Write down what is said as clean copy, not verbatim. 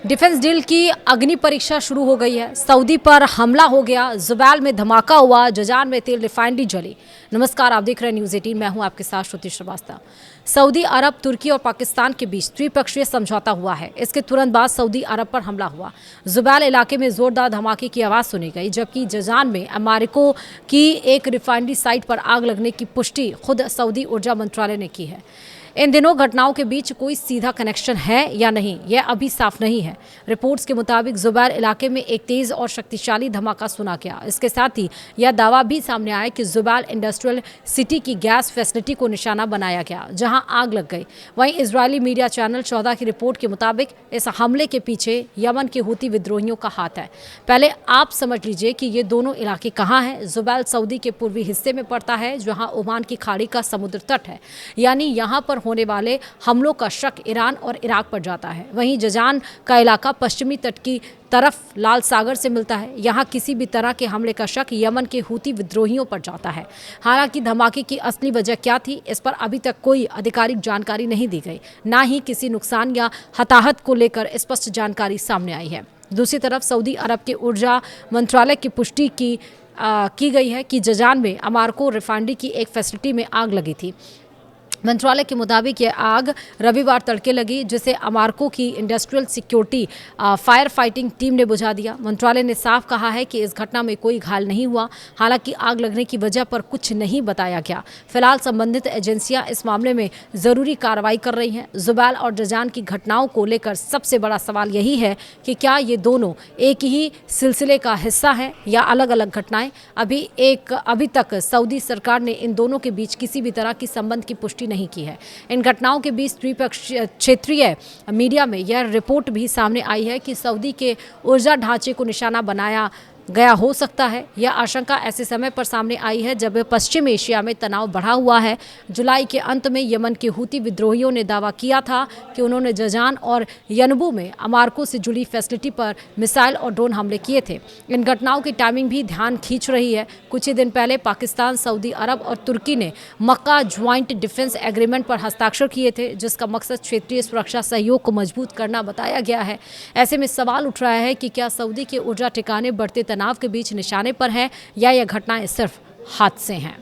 Defence deal की अग्नि परीक्षा शुरू हो गई है। सऊदी पर हमला हो गया, जुबैल में धमाका हुआ, जजान में तेल रिफाइनरी जली। नमस्कार, आप देख रहे हैं न्यूज़ 18। मैं हूं आपके साथ श्रुति श्रीवास्तव। सऊदी अरब, तुर्की और पाकिस्तान के बीच त्रिपक्षीय समझौता हुआ है। इसके तुरंत बाद सऊदी अरब पर हमला हुआ। जुबैल इलाके में जोरदार धमाके की आवाज़ सुनी गई, जबकि जजान में अमेरिका की एक रिफाइनरी साइट पर आग लगने की पुष्टि खुद सऊदी ऊर्जा मंत्रालय ने की है। इन दिनों घटनाओं के बीच कोई सीधा कनेक्शन है या नहीं, यह अभी साफ नहीं है। रिपोर्ट्स के मुताबिक जुबैल इलाके में एक तेज और शक्तिशाली धमाका सुना गया। इसके साथ ही यह दावा भी सामने आया कि जुबैल इंडस्ट्रियल सिटी की गैस फैसिलिटी को निशाना बनाया गया, जहां आग लग गई। वहीं इजरायली मीडिया चैनल 14 की रिपोर्ट के मुताबिक इस हमले के पीछे यमन के हूती विद्रोहियों का हाथ है। पहले आप समझ लीजिए कि ये दोनों इलाके कहाँ हैं। जुबैल सऊदी के पूर्वी हिस्से में पड़ता है, जहाँ ओमान की खाड़ी का समुद्र तट है, यानी यहाँ पर होने वाले हमलों का शक ईरान और इराक पर जाता है। वहीं जजान का इलाका पश्चिमी तट की तरफ लाल सागर से मिलता है। यहाँ किसी भी तरह के हमले का शक यमन के हूती विद्रोहियों पर जाता है। हालांकि धमाके की असली वजह क्या थी, इस पर अभी तक कोई आधिकारिक जानकारी नहीं दी गई। ना ही किसी नुकसान या हताहत को लेकर स्पष्ट जानकारी सामने आई है। दूसरी तरफ सऊदी अरब के ऊर्जा मंत्रालय की पुष्टि की गई है कि जजान में अमारको रिफाइनरी की एक फैसिलिटी में आग लगी थी। मंत्रालय के मुताबिक यह आग रविवार तड़के लगी, जिसे अमारको की industrial security fire fighting team ने बुझा दिया। मंत्रालय ने साफ कहा है कि इस घटना में कोई घायल नहीं हुआ। हालांकि आग लगने की वजह पर कुछ नहीं बताया गया। फिलहाल संबंधित एजेंसियां इस मामले में जरूरी कार्रवाई कर रही हैं। जुबैल और जजान की घटनाओं को लेकर सबसे बड़ा सवाल यही है कि क्या ये दोनों एक ही सिलसिले का हिस्सा हैं या अलग अलग घटनाएं। अभी तक सऊदी सरकार ने इन दोनों के बीच किसी भी तरह की संबंध की पुष्टि नहीं की है। इन घटनाओं के बीच त्रिपक्षीय क्षेत्रीय मीडिया में यह रिपोर्ट भी सामने आई है कि सऊदी के ऊर्जा ढांचे को निशाना बनाया गया हो सकता है। यह आशंका ऐसे समय पर सामने आई है जब पश्चिम एशिया में तनाव बढ़ा हुआ है। जुलाई के अंत में यमन के हूती विद्रोहियों ने दावा किया था कि उन्होंने जजान और यनबू में अमारको से जुड़ी फैसिलिटी पर मिसाइल और ड्रोन हमले किए थे। इन घटनाओं की टाइमिंग भी ध्यान खींच रही है। कुछ ही दिन पहले पाकिस्तान, सऊदी अरब और तुर्की ने मक्का ज्वाइंट डिफेंस एग्रीमेंट पर हस्ताक्षर किए थे, जिसका मकसद क्षेत्रीय सुरक्षा सहयोग को मजबूत करना बताया गया है। ऐसे में सवाल उठ रहा है कि क्या सऊदी के ऊर्जा ठिकाने बढ़ते तनाव के बीच निशाने पर हैं या यह घटनाएं सिर्फ हादसे हैं।